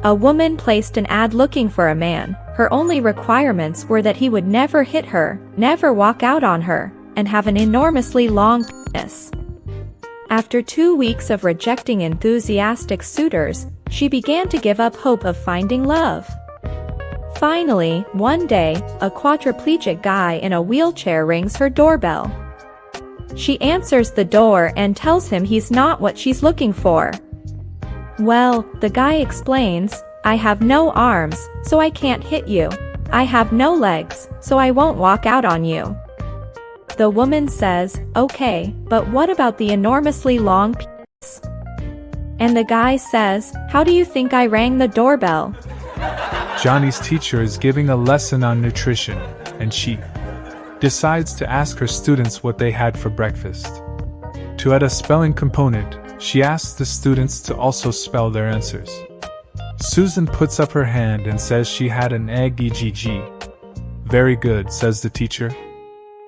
A woman placed an ad looking for a man. Her only requirements were that he would never hit her, never walk out on her, and have an enormously long penis. After 2 weeks of rejecting enthusiastic suitors, she began to give up hope of finding love. Finally, one day, a quadriplegic guy in a wheelchair rings her doorbell. She answers the door and tells him he's not what she's looking for. Well, the guy explains, "I have no arms, so I can't hit you. I have no legs, so I won't walk out on you." The woman says, "Okay, but what about the enormously long penis?" And the guy says, "How do you think I rang the doorbell?" Johnny's teacher is giving a lesson on nutrition, and she decides to ask her students what they had for breakfast. To add a spelling component, she asks the students to also spell their answers. Susan puts up her hand and says she had an egg EGG. "Very good," says the teacher.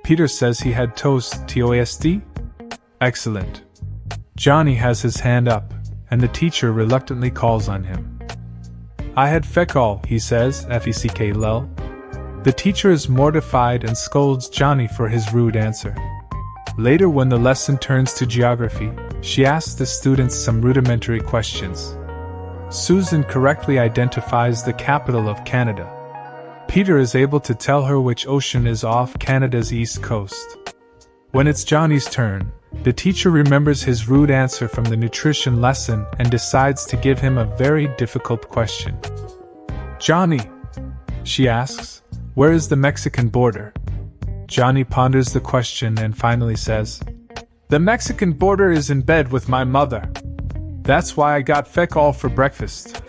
Peter says he had toast TOAST. "Excellent." Johnny has his hand up, and the teacher reluctantly calls on him. "I had feckall," he says, FECK-lel. The teacher is mortified and scolds Johnny for his rude answer. Later, when the lesson turns to geography, she asks the students some rudimentary questions. Susan correctly identifies the capital of Canada. Peter is able to tell her which ocean is off Canada's east coast. When it's Johnny's turn, the teacher remembers his rude answer from the nutrition lesson and decides to give him a very difficult question. "Johnny," she asks, "where is the Mexican border?" Johnny ponders the question and finally says, "The Mexican border is in bed with my mother. That's why I got feckall for breakfast."